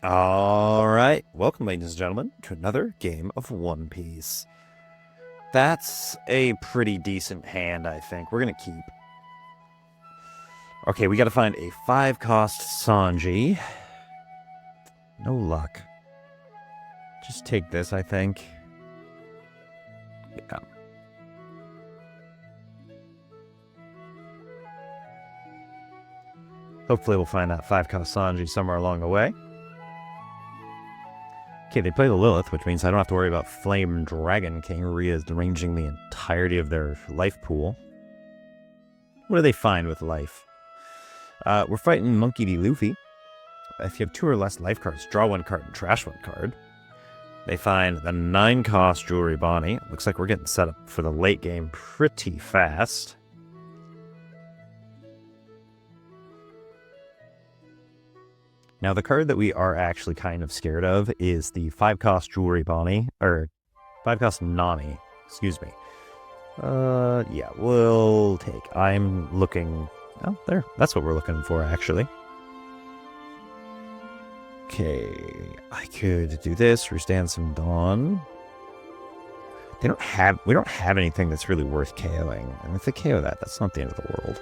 Alright, welcome ladies and gentlemen to another game of One Piece. That's a pretty decent hand, I think. We're gonna keep. Okay, we gotta find a 5-cost Sanji. No luck. Just take this, I think. Yeah. Hopefully we'll find that 5-cost Sanji somewhere along the way. Okay, they play the Lilith, which means I don't have to worry about Flame Dragon King rearranging the entirety of their life pool. What do they find with life? We're fighting Monkey D. Luffy. If you have 2 or less life cards, draw 1 card and trash 1 card. They find the 9-cost Jewelry Bonnie. Looks like we're getting set up for the late game pretty fast. Now, the card that we are actually kind of scared of is the 5-cost Jewelry Bonnie, or 5-cost Nami, excuse me. Yeah, we'll take. I'm looking. Oh, there. That's what we're looking for, actually. Okay, I could do this. Restand some Dawn. We don't have anything that's really worth KOing. And if they KO that, that's not the end of the world.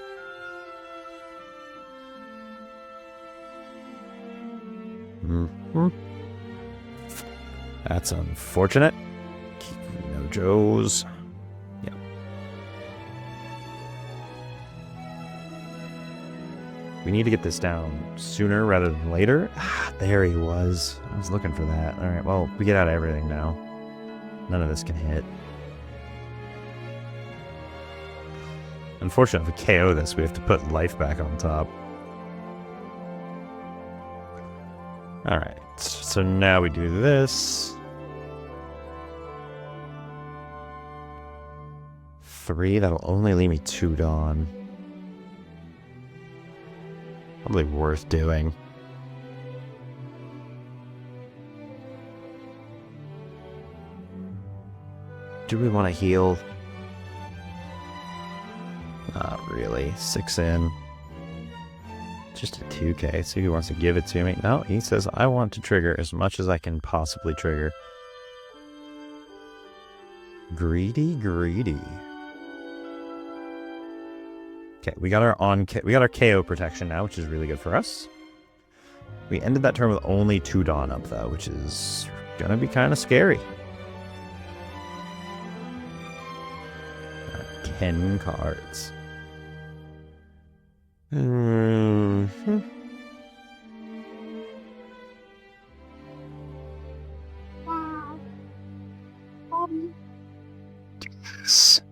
That's unfortunate. No Joes. Yep. We need to get this down sooner rather than later. Ah, there he was. I was looking for that. Alright, well, we get out of everything now. None of this can hit. Unfortunately, if we KO this, we have to put life back on top. Alright, so now we do this. 3, that'll only leave me 2 Dawn. Probably worth doing. Do we want to heal? Not really. 6 in. Just a 2k, so he wants to give it to me. No, he says, I want to trigger as much as I can possibly trigger. Greedy, greedy. Okay, we got our KO protection now, which is really good for us. We ended that turn with only 2 Dawn up, though, which is gonna be kind of scary. 10 cards. Yes.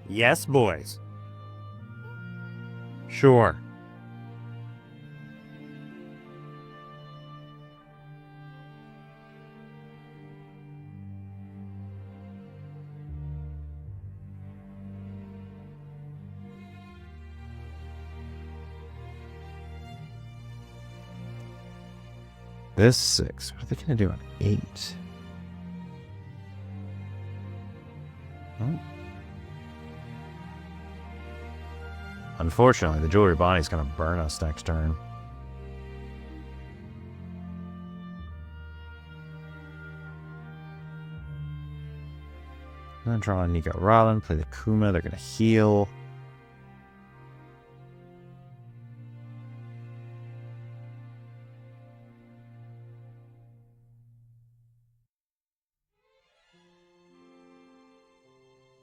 Yes, boys. Sure. This 6. What are they going to do on 8? Oh. Unfortunately, the Jewelry Bonnie's going to burn us next turn. I'm going to draw a Nico Robin, play the Kuma. They're going to heal.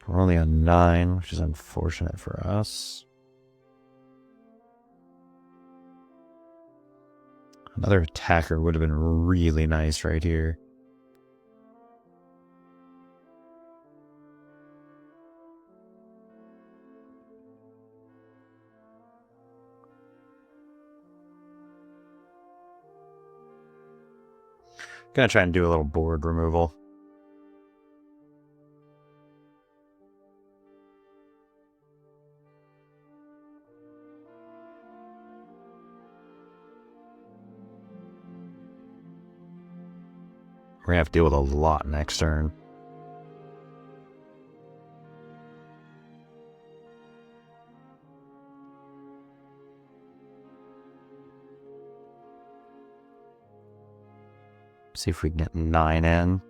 We're only on 9, which is unfortunate for us. Another attacker would have been really nice right here. Gonna try and do a little board removal. We're gonna have to deal with a lot next turn. See if we can get 9 in.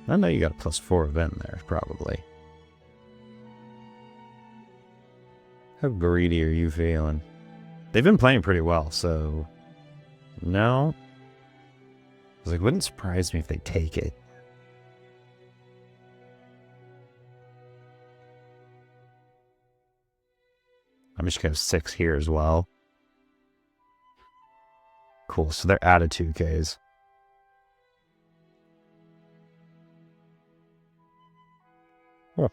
I know you got a +4 event there, probably. How greedy are you feeling? They've been playing pretty well, so... No. I was like, wouldn't surprise me if they take it. I'm just going to have 6 here as well. Cool, so they're out of 2Ks. Huh.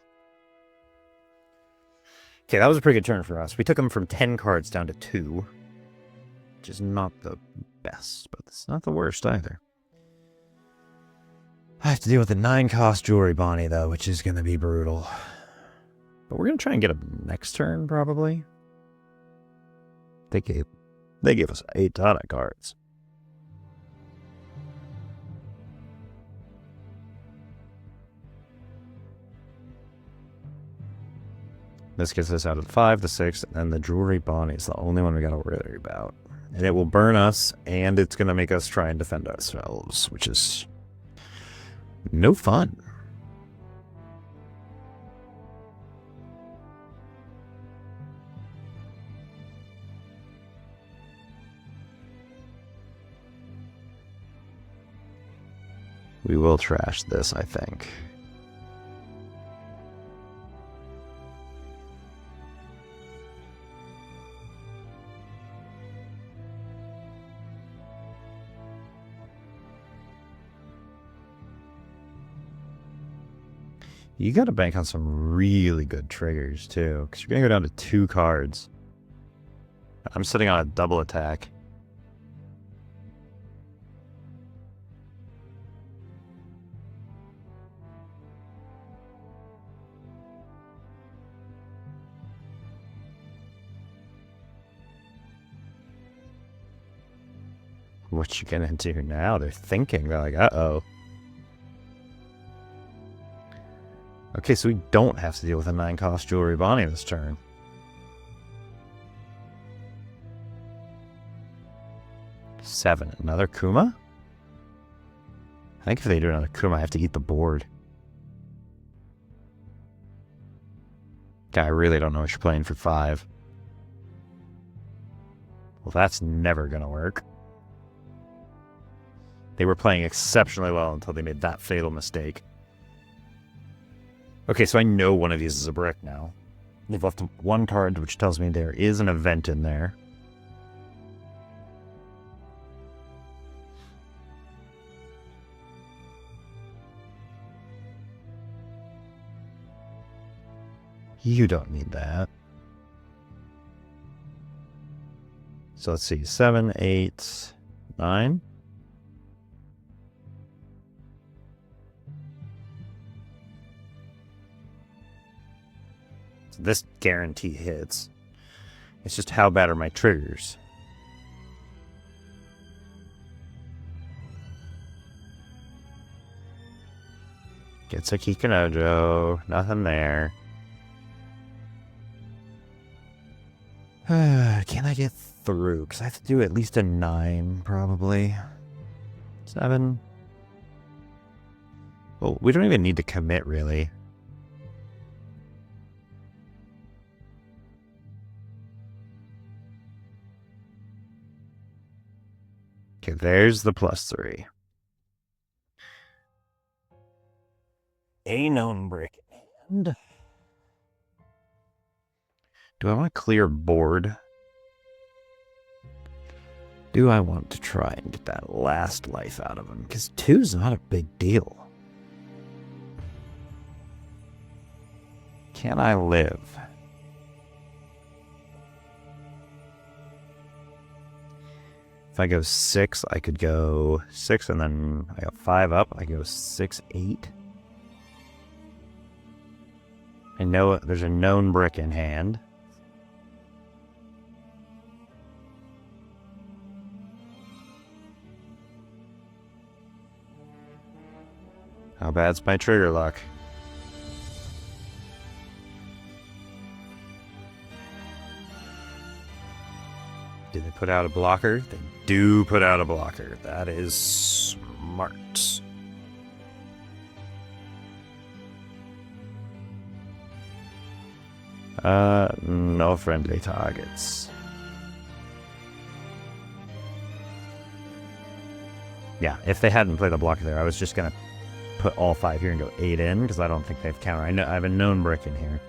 Okay, that was a pretty good turn for us. We took them from 10 cards down to 2. Which is not the best, but it's not the worst either. I have to deal with the 9-cost Jewelry Bonnie, though, which is going to be brutal. But we're going to try and get them next turn, probably. They gave us a ton of cards. This gets us out of the 5, the 6, and then the Jewelry Bonnie is the only one we got to worry about. And it will burn us, and it's going to make us try and defend ourselves, which is no fun. We will trash this, I think. You got to bank on some really good triggers, too, because you're going to go down to 2 cards. I'm sitting on a double attack. What you gonna do now? They're thinking. They're like, uh-oh. Okay, so we don't have to deal with a 9-cost Jewelry Bonnie this turn. Seven. Another Kuma? I think if they do another Kuma, I have to eat the board. I really don't know what you're playing for 5. Well, that's never gonna work. They were playing exceptionally well until they made that fatal mistake. Okay, so I know one of these is a brick now. They've left 1 card, which tells me there is an event in there. You don't need that. So let's see, 7, 8, 9. So this guarantee hits. It's just how bad are my triggers? Gets a Kikunojo, nothing there. Can I get through? Because I have to do at least a 9, probably. 7. Well, we don't even need to commit, really. Okay, there's the +3. A known brick. And do I want to clear board? Do I want to try and get that last life out of him? Because 2's not a big deal. Can I live? If I go 6, I could go 6, and then I got 5 up. I go 6, 8. I know there's a known brick in hand. How bad's my trigger luck? Did they put out a blocker? They do put out a blocker. That is smart. No friendly targets. Yeah, if they hadn't played a blocker there, I was just gonna put all 5 here and go 8 in, because I don't think they've counter. I know I have a known brick in here,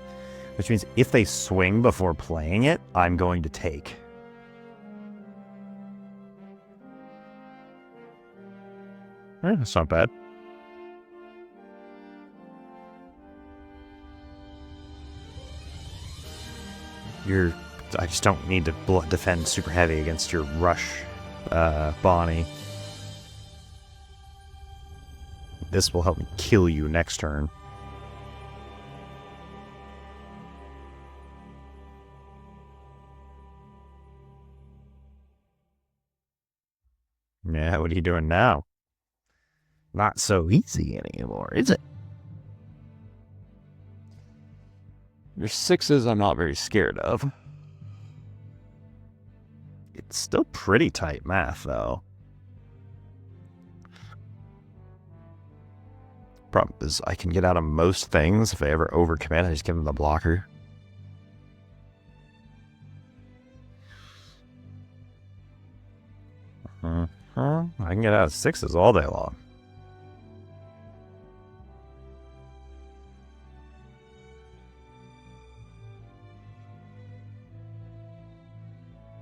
which means if they swing before playing it, I'm going to take. That's not bad. I just don't need to defend super heavy against your rush, Bonnie. This will help me kill you next turn. Yeah, what are you doing now? Not so easy anymore, is it? Your 6s I'm not very scared of. It's still pretty tight math, though. Problem is, I can get out of most things. If I ever overcommit, I just give them the blocker. I can get out of 6s all day long.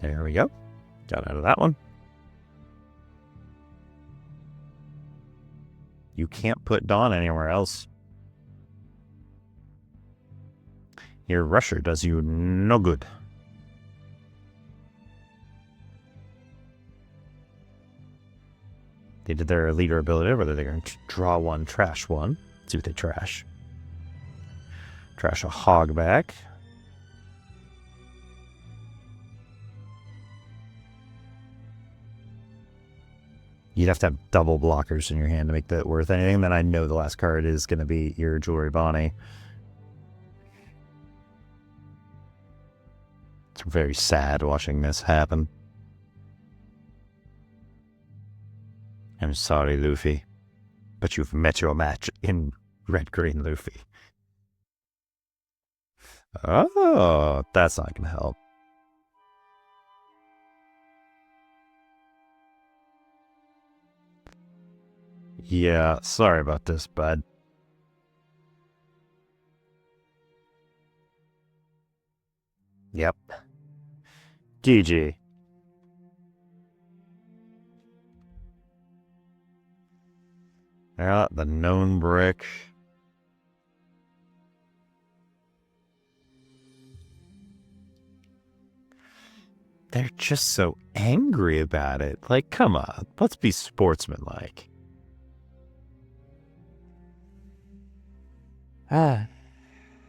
There we go. Got out of that one. You can't put Dawn anywhere else. Your rusher does you no good. They did their leader ability, whether they're going to draw one, trash one. Let's see what they trash. Trash a hogback. You'd have to have double blockers in your hand to make that worth anything. Then I know the last card is going to be your Jewelry Bonnie. It's very sad watching this happen. I'm sorry, Luffy, but you've met your match in red-green Luffy. Oh, that's not going to help. Yeah, sorry about this, bud. Yep. GG. Yeah, the known brick. They're just so angry about it. Like, come on, let's be sportsmanlike.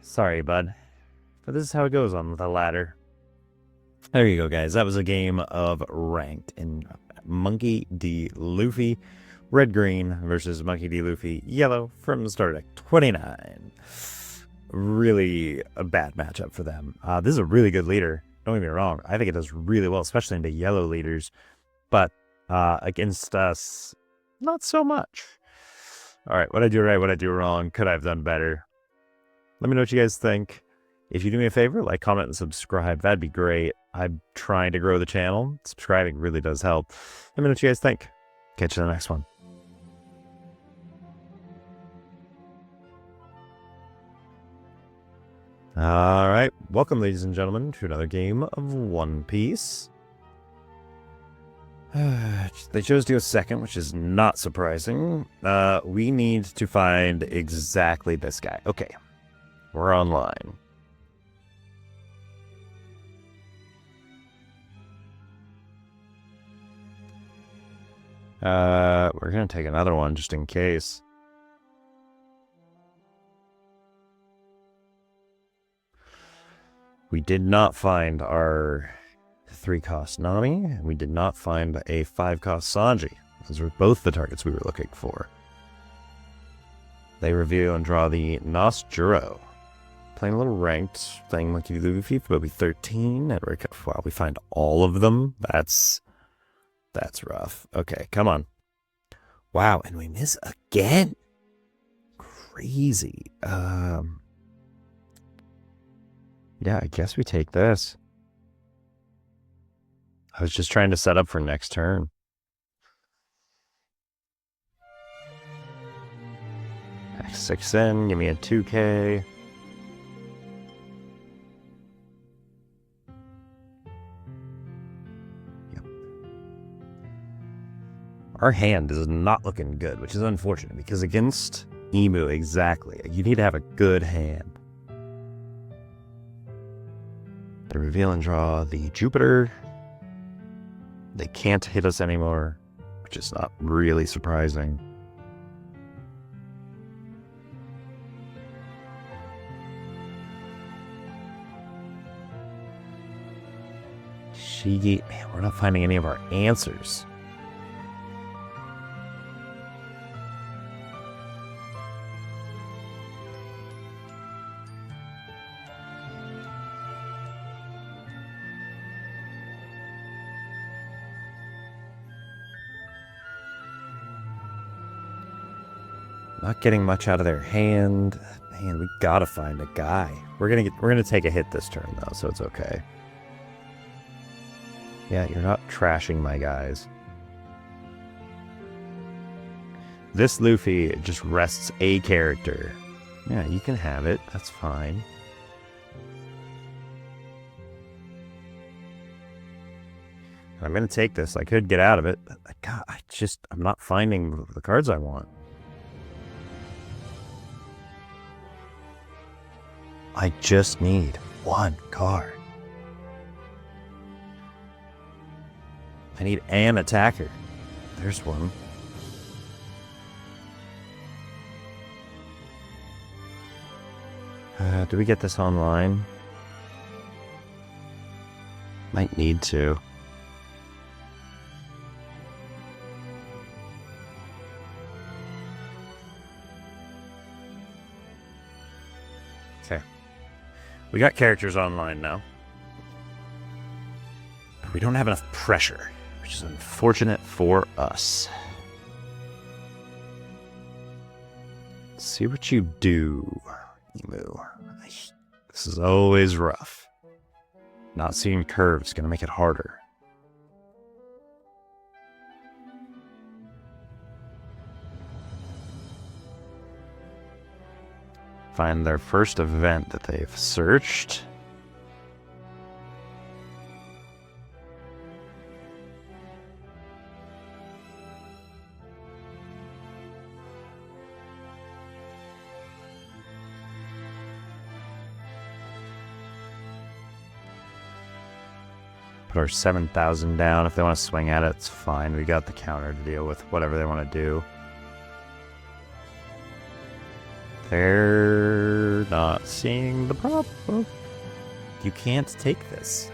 Sorry, bud. But this is how it goes on the ladder. There you go, guys. That was a game of ranked in Monkey D. Luffy. Red-green versus Monkey D. Luffy. Yellow from the starter deck. 29. Really a bad matchup for them. This is a really good leader. Don't get me wrong. I think it does really well, especially into yellow leaders. But against us, not so much. All right, what I do right, what I do wrong. Could I have done better? Let me know what you guys think. If you do me a favor, like, comment, and subscribe. That'd be great. I'm trying to grow the channel. Subscribing really does help. Let me know what you guys think. Catch you in the next one. All right. Welcome, ladies and gentlemen, to another game of One Piece. They chose to go second, which is not surprising. We need to find exactly this guy. Okay. We're online. We're gonna take another one just in case. We did not find our 3-cost Nami, and we did not find a 5-cost Sanji. Those were both the targets we were looking for. They reveal and draw the Nosturo. Playing a little ranked, playing Monkey Luffy for maybe 13, and wow, we find all of them? That's rough. Okay, come on. Wow, and we miss again. Crazy. Yeah, I guess we take this. I was just trying to set up for next turn. X6 in, give me a 2K. Yep. Our hand is not looking good, which is unfortunate, because against Emu, exactly, you need to have a good hand. They reveal and draw the Jupiter. They can't hit us anymore, which is not really surprising. Shigi, man, we're not finding any of our answers. Not getting much out of their hand. Man, we gotta find a guy. We're gonna take a hit this turn though, so it's okay. Yeah, you're not trashing my guys. This Luffy just rests a character. Yeah, you can have it. That's fine. I'm gonna take this. I could get out of it, but God, I'm not finding the cards I want. I just need one card. I need an attacker. There's one. Do we get this online? Might need to. Okay. We got characters online now. But we don't have enough pressure, which is unfortunate for us. Let's see what you do, Emu. This is always rough. Not seeing curves is going to make it harder. Find their first event that they've searched. Put our 7,000 down. If they want to swing at it, it's fine. We got the counter to deal with whatever they want to do. They're not seeing the problem. You can't take this.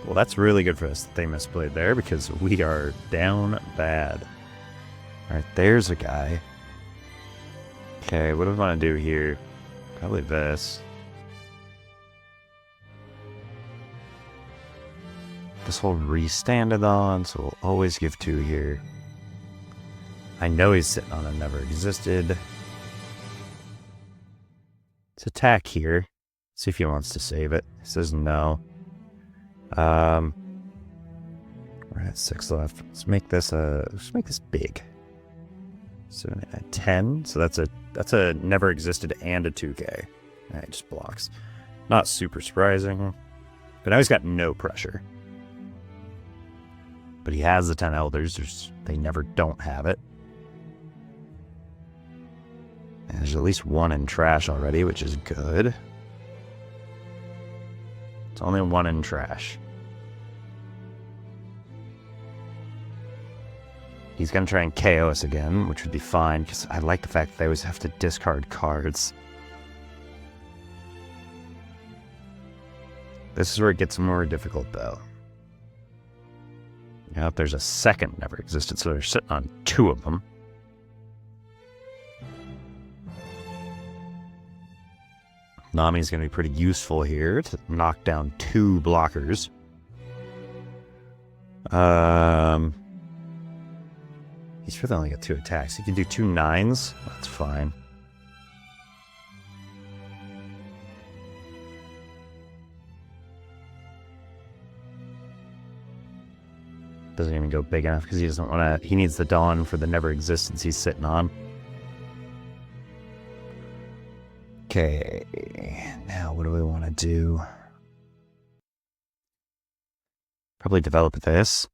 Well, that's really good for us that they misplayed there, because we are down bad. Alright, there's a guy. Okay, what do we want to do here? Probably this. This will re-stand it on, so we'll always give 2 here. I know he's sitting on a never existed. Let's attack here. See if he wants to save it. He says no. We're at 6 left. Let's make this big. So a 10. So that's a never existed and a 2K. Alright, just blocks. Not super surprising. But now he's got no pressure. But he has the 10 elders. They never don't have it. And there's at least 1 in trash already, which is good. It's only 1 in trash. He's going to try and KO us again, which would be fine, because I like the fact that they always have to discard cards. This is where it gets more difficult, though. Now, if there's a second never existed, so they're sitting on 2 of them. Nami's going to be pretty useful here to knock down 2 blockers. He's really only got 2 attacks. He can do 2 9s. That's fine. Doesn't even go big enough because he doesn't want to. He needs the Dawn for the never existence he's sitting on. Okay, now what do we want to do? Probably develop this.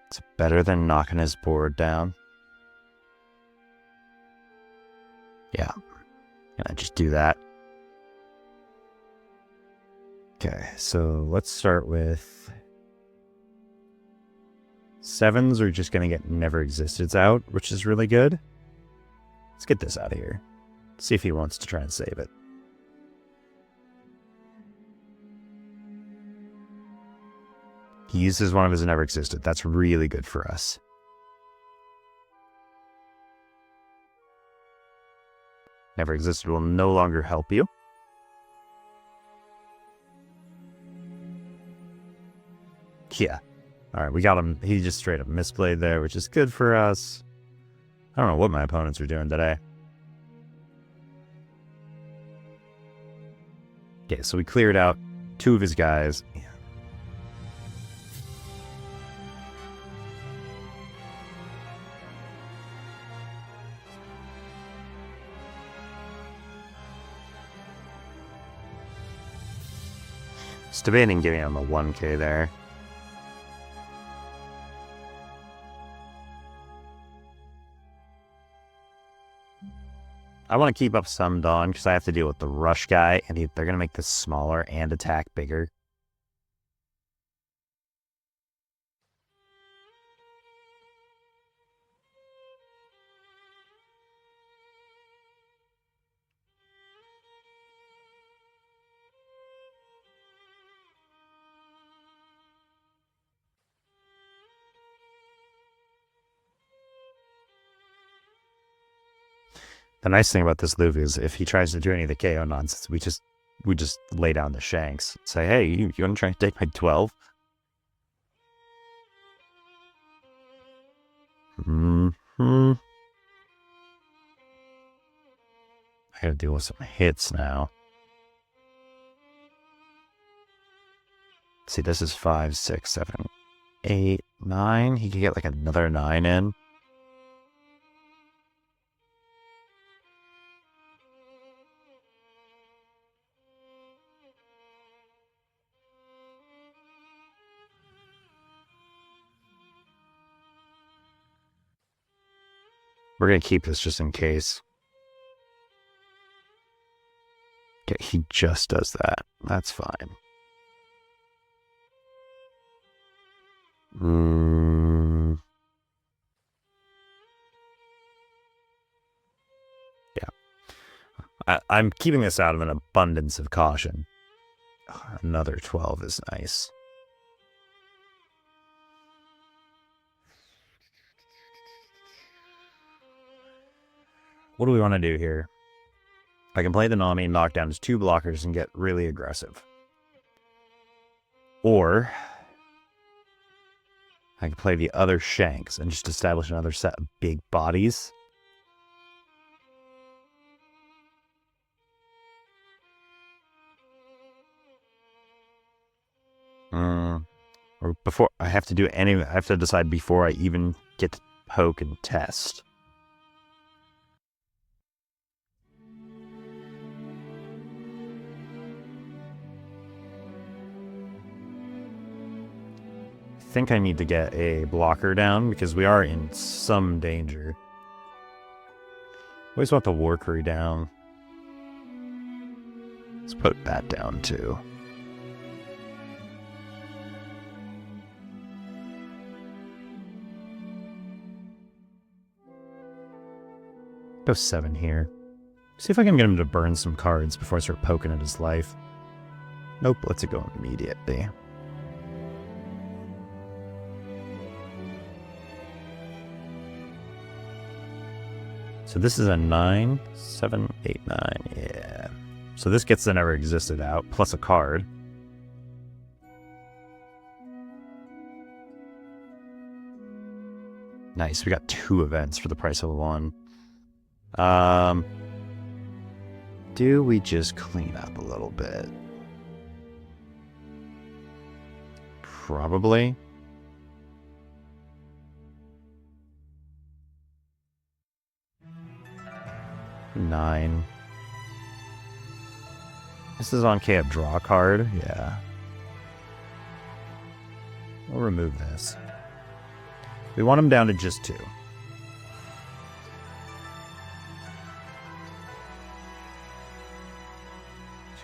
It's better than knocking his board down. Yeah, gonna just do that. Okay, so let's start with 7s are just gonna get never existeds out, which is really good. Let's get this out of here. See if he wants to try and save it. He uses one of his never existed. That's really good for us. Never existed will no longer help you. Yeah. Alright, we got him. He just straight up misplayed there, which is good for us. I don't know what my opponents are doing today. Okay, so we cleared out 2 of his guys. Just debating giving him a 1k there. I want to keep up some Dawn because I have to deal with the rush guy, and they're going to make this smaller and attack bigger. The nice thing about this Luffy is if he tries to do any of the KO nonsense, we just lay down the shanks. Say, hey, you want to try and take my 12? I gotta deal with some hits now. See, this is 5, 6, 7, 8, 9. He could get like another 9 in. We're going to keep this just in case. Okay, he just does that. That's fine. Yeah. I'm keeping this out of an abundance of caution. Another 12 is nice. What do we want to do here? I can play the Nami, knock down his 2 blockers, and get really aggressive. Or I can play the other Shanks and just establish another set of big bodies. Or before I have to decide before I even get to poke and test. I think I need to get a blocker down because we are in some danger. Always want the war crew down. Let's put that down too. Go 7 here. See if I can get him to burn some cards before I start poking at his life. Nope, let's go immediately. So this is a 9, 7, 8, 9, yeah. So this gets the never existed out, plus a card. Nice, we got 2 events for the price of 1. Do we just clean up a little bit? Probably. Nine. This is on K of draw card. Yeah. We'll remove this. We want him down to just 2. Just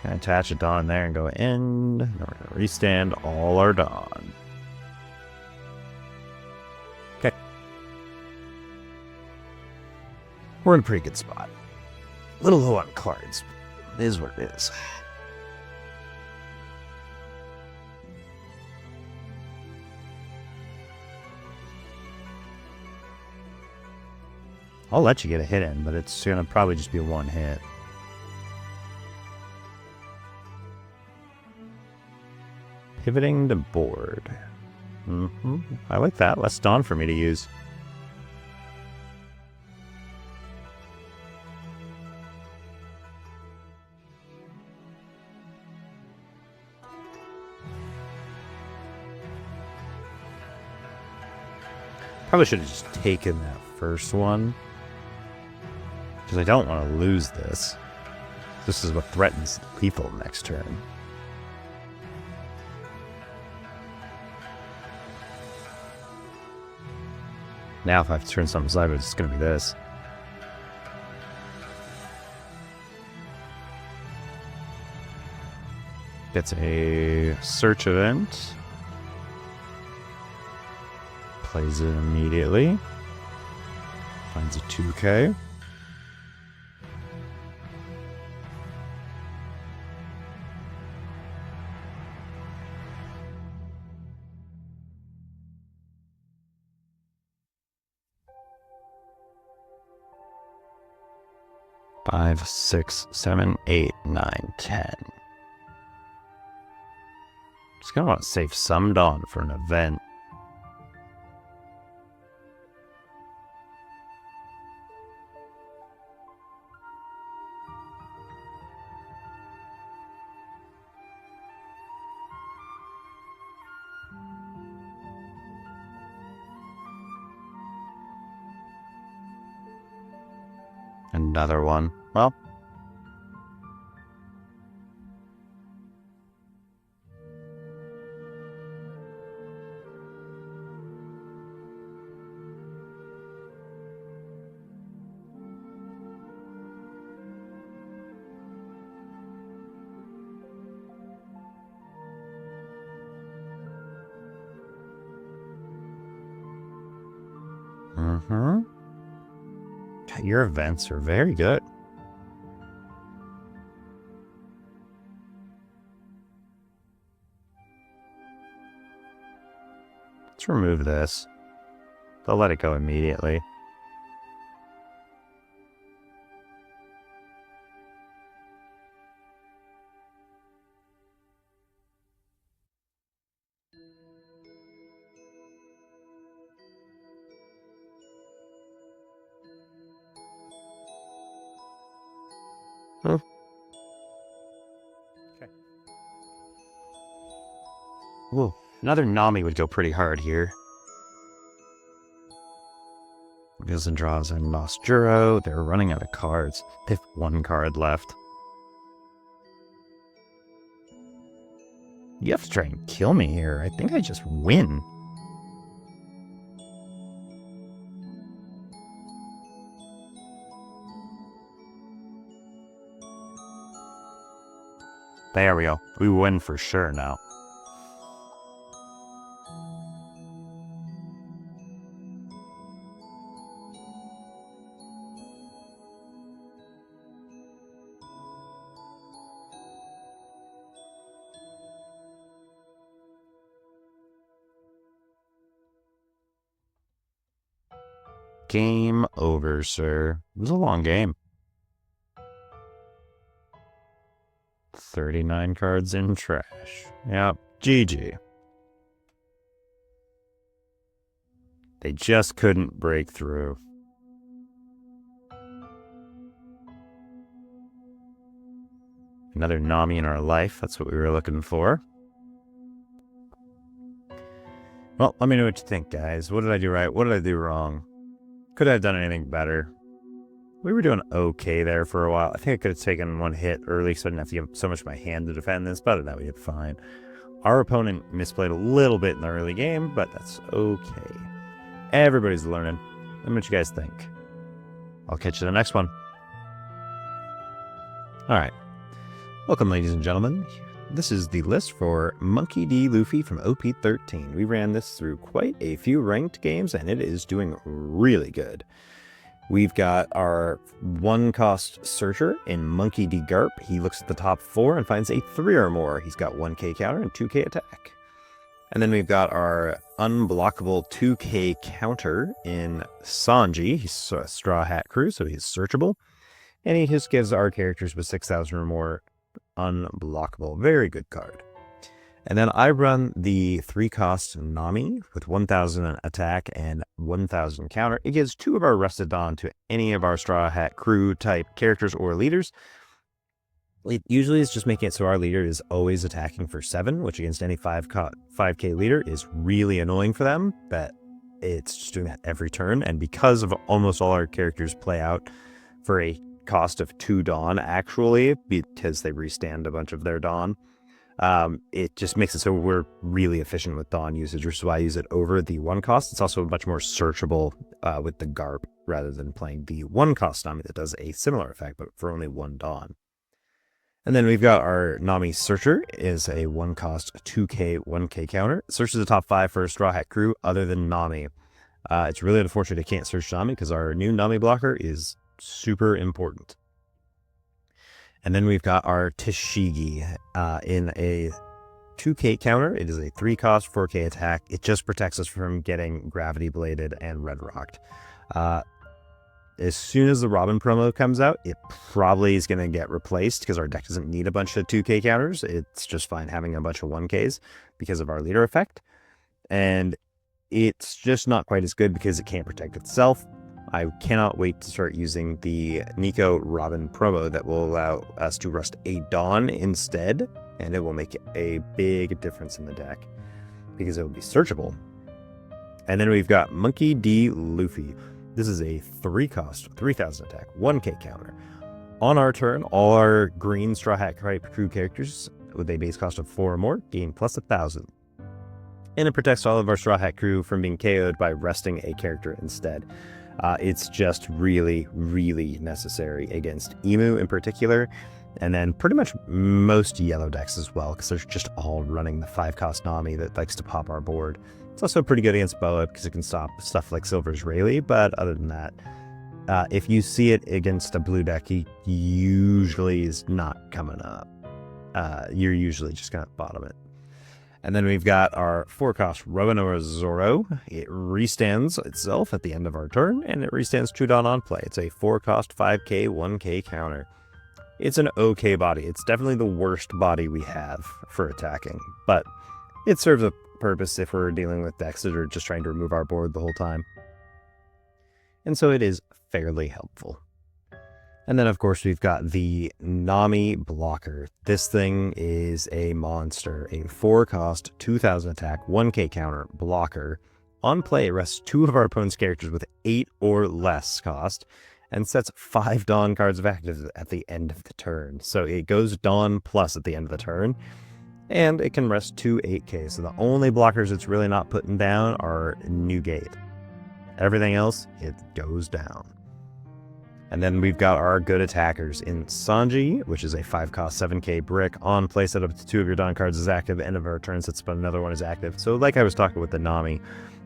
gonna attach a Dawn there and go in. Then we're gonna restand all our Dawn. Okay. We're in a pretty good spot. A little low on cards. It is what it is. I'll let you get a hit in, but it's gonna probably just be a 1 hit. Pivoting the board. I like that. Less Dawn for me to use. Probably should have just taken that first one. Because I don't want to lose this. This is what threatens lethal next turn. Now if I have to turn something sideways, it's going to be this. Gets a search event. Plays it immediately. Finds a 2K. Five, 6, 7, 8, 9, 10. Just gonna want to save some Dawn for an event. Another one. Well. Your events are very good. Let's remove this. They'll let it go immediately. Okay. Whoa, another Nami would go pretty hard here. Wheels and draws and Nosturo. They're running out of cards. They have 1 card left. You have to try and kill me here. I think I just win. There we go. We win for sure now. Game over, sir. It was a long game. 39 cards in trash. Yep, GG. They just couldn't break through. Another Nami in our life. That's what we were looking for. Well, let me know what you think, guys. What did I do right? What did I do wrong? Could I have done anything better? We were doing okay there for a while. I think I could have taken one hit early so I didn't have to give so much of my hand to defend this, but other than that, we did fine. Our opponent misplayed a little bit in the early game, but that's okay. Everybody's learning. Let me know what you guys think. I'll catch you in the next one. Alright. Welcome, ladies and gentlemen. This is the list for Monkey D. Luffy from OP13. We ran this through quite a few ranked games, and it is doing really good. We've got our 1-cost Searcher in Monkey D. Garp. He looks at the top 4 and finds a 3 or more. He's got 1k counter and 2k attack. And then we've got our unblockable 2k counter in Sanji. He's a Straw Hat Crew, so he's searchable. And he just gives our characters with 6,000 or more unblockable. Very good card. And then I run the 3-cost Nami with 1,000 attack and 1,000 counter. It gives 2 of our Rusted Dawn to any of our Straw Hat Crew type characters or leaders. It usually is just making it so our leader is always attacking for 7, which against any 5k leader is really annoying for them, but it's just doing that every turn. And because of almost all our characters play out for a cost of 2 Dawn, actually, because they restand a bunch of their Dawn, it just makes it so we're really efficient with Dawn usage, which is why I use it over the 1-cost. It's also much more searchable with the Garp rather than playing the 1-cost Nami that does a similar effect, but for only 1 Dawn. And then we've got our Nami Searcher is a 1-cost 2k, 1k counter. It searches the top 5 for a Straw Hat Crew other than Nami. It's really unfortunate it can't search Nami because our new Nami blocker is super important. And then we've got our Tashigi in a 2k counter. It is a 3-cost, 4k attack. It just protects us from getting Gravity Bladed and Red Rocked. As soon as the Robin promo comes out, it probably is going to get replaced because our deck doesn't need a bunch of 2k counters. It's just fine having a bunch of 1ks because of our leader effect. And it's just not quite as good because it can't protect itself. I cannot wait to start using the Nico Robin promo that will allow us to rust a Dawn instead, and it will make a big difference in the deck because it will be searchable. And then we've got Monkey D. Luffy. This is a 3-cost, 3,000 attack, 1k counter. On our turn, all our green Straw Hat Crew characters with a base cost of 4 or more gain plus 1,000. And it protects all of our Straw Hat Crew from being KO'd by resting a character instead. It's just really, really necessary against Emu in particular, and then pretty much most yellow decks as well, because they're just all running the 5-cost Nami that likes to pop our board. It's also pretty good against Boa because it can stop stuff like Silver's Rayleigh, but other than that, if you see it against a blue deck, he usually is not coming up. You're usually just going to bottom it. And then we've got our 4-cost Roanoa Zoro. It restands itself at the end of our turn, and it restands 2 Dawn on play. It's a 4-cost 5k, 1k counter. It's an okay body. It's definitely the worst body we have for attacking, but it serves a purpose if we're dealing with decks that are just trying to remove our board the whole time. And so it is fairly helpful. And then, of course, we've got the Nami blocker. This thing is a monster. A 4-cost, 2,000 attack, 1k counter blocker. On play, it rests 2 of our opponent's characters with 8 or less cost and sets 5 Dawn cards of active at the end of the turn. So it goes Dawn plus at the end of the turn, and it can rest 2 8k. So the only blockers it's really not putting down are Newgate. Everything else, it goes down. And then we've got our good attackers in Sanji, which is a 5-cost 7k brick. On play, set up to 2 of your Dawn cards is active. End of our turn, sets up another one is active. So like I was talking with the Nami,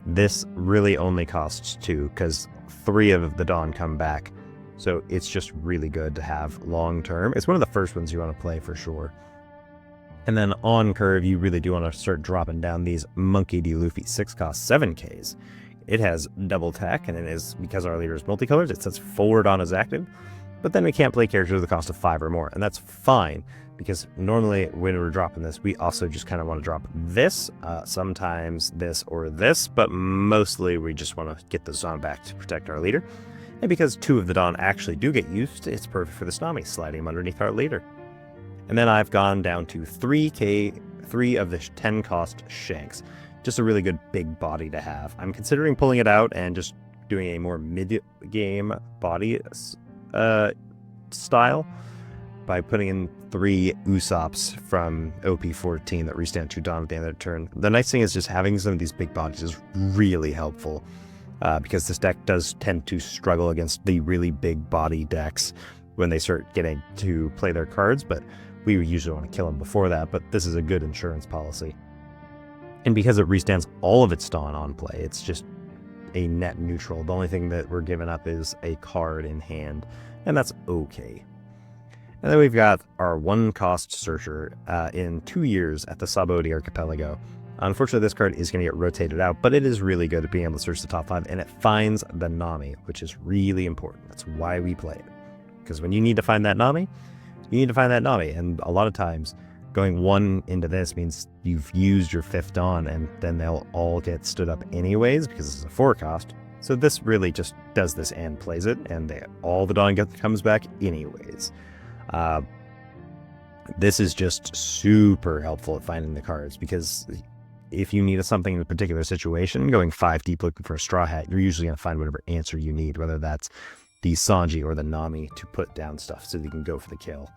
this really only costs 2 because 3 of the Dawn come back. So it's just really good to have long term. It's one of the first ones you want to play for sure. And then on curve, you really do want to start dropping down these Monkey D. Luffy 6-cost 7ks. It has double attack, and it is, because our leader is multicolored, it says forward on is active, but then we can't play characters with a cost of 5 or more, and that's fine, because normally when we're dropping this, we also just kind of want to drop this, sometimes this or this, but mostly we just want to get the Dawn back to protect our leader. And because 2 of the Dawn actually do get used, it's perfect for the Tsunami, sliding him underneath our leader. And then I've gone down to 3 of the 10 cost Shanks. Just a really good big body to have. I'm considering pulling it out and just doing a more mid-game body style by putting in 3 Usops from OP14 that restand 2 Dawn at the end of their turn. The nice thing is just having some of these big bodies is really helpful because this deck does tend to struggle against the really big body decks when they start getting to play their cards, but we usually want to kill them before that, but this is a good insurance policy. And because it restands all of its Dawn on play, it's just a net neutral. The only thing that we're giving up is a card in hand, and that's okay. And then we've got our 1-cost Searcher in 2 years at the Sabaody Archipelago. Unfortunately, this card is going to get rotated out, but it is really good at being able to search the top 5, and it finds the Nami, which is really important. That's why we play it. Because when you need to find that Nami, you need to find that Nami, and a lot of times, going 1 into this means you've used your 5th Dawn, and then they'll all get stood up anyways, because this is a 4-cost. So this really just does this and plays it, and all the Dawn comes back anyways. This is just super helpful at finding the cards, because if you need something in a particular situation, going 5 deep looking for a Straw Hat, you're usually going to find whatever answer you need, whether that's the Sanji or the Nami to put down stuff so that you can go for the kill.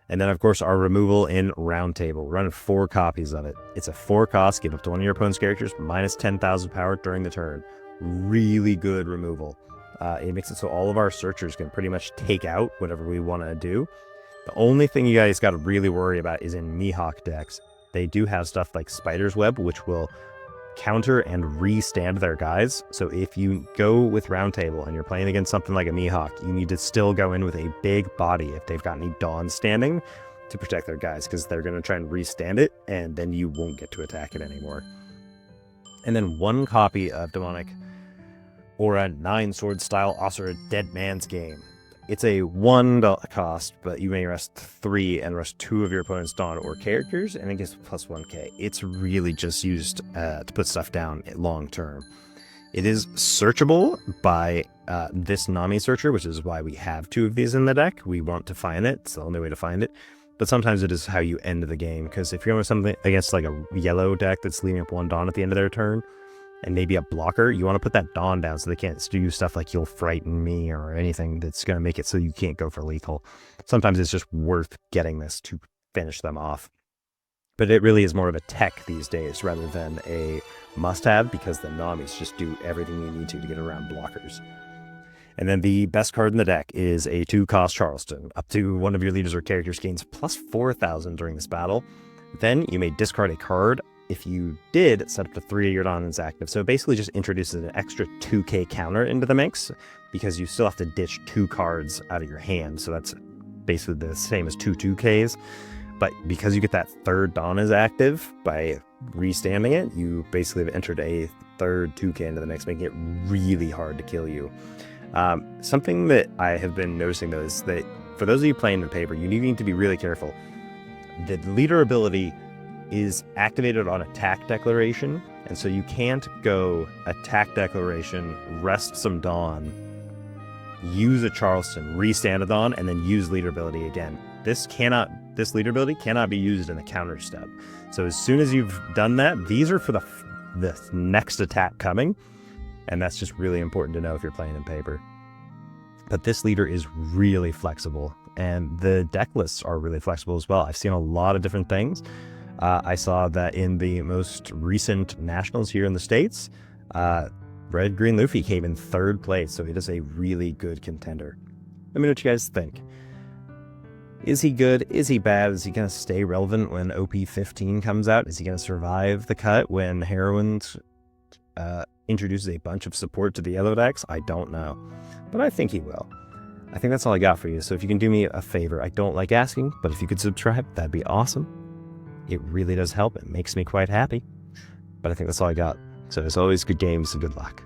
And then, of course, our removal in Round Table. We're running 4 copies of it. It's a 4-cost, give up to one of your opponent's characters, minus 10,000 power during the turn. Really good removal. It makes it so all of our searchers can pretty much take out whatever we want to do. The only thing you guys got to really worry about is in Mihawk decks. They do have stuff like Spider's Web, which will counter and restand their guys. So if you go with Round Table and you're playing against something like a Mihawk, you need to still go in with a big body if they've got any Dawn standing to protect their guys, because they're going to try and restand it, and then you won't get to attack it anymore. And then 1 copy of Demonic Aura 9-sword style Asura Dead Man's Game. It's a 1 cost, but you may rest 3 and rest 2 of your opponent's Dawn or characters, and it gives plus 1k. It's really just used to put stuff down long term. It is searchable by this Nami searcher, which is why we have 2 of these in the deck. We want to find it. It's the only way to find it. But sometimes it is how you end the game, because if you're going something against like a yellow deck that's leaving up 1 Dawn at the end of their turn, and maybe a blocker, you want to put that Dawn down so they can't do stuff like You'll Frighten Me or anything that's going to make it so you can't go for lethal. Sometimes it's just worth getting this to finish them off. But it really is more of a tech these days rather than a must-have, because the Namis just do everything you need to get around blockers. And then the best card in the deck is a 2-cost Charleston. Up to one of your leaders or characters gains plus 4,000 during this battle. Then you may discard a card. If you did, set up to 3 of your Dawn is active. So it basically just introduces an extra 2k counter into the mix, because you still have to ditch 2 cards out of your hand. So that's basically the same as 2 2ks. But because you get that 3rd Dawn is active by restanding it, you basically have entered a 3rd 2k into the mix, making it really hard to kill you. Something that I have been noticing, though, is that for those of you playing in paper, you need to be really careful. The leader ability is activated on attack declaration, and so you can't go attack declaration, rest some Dawn, use a Charleston, restand a Dawn, and then use leader ability again. This leader ability cannot be used in the counter step. So as soon as you've done that, these are for the next attack coming, and that's just really important to know if you're playing in paper. But this leader is really flexible, and the deck lists are really flexible as well. I've seen a lot of different things. I saw that in the most recent Nationals here in the States, Red Green Luffy came in 3rd place, so it is a really good contender. Let me know what you guys think. Is he good? Is he bad? Is he going to stay relevant when OP15 comes out? Is he going to survive the cut when Heroines introduces a bunch of support to the yellow decks? I don't know, but I think he will. I think that's all I got for you. So if you can do me a favor, I don't like asking, but if you could subscribe, that'd be awesome. It really does help. It makes me quite happy. But I think that's all I got. So as always, good games and good luck.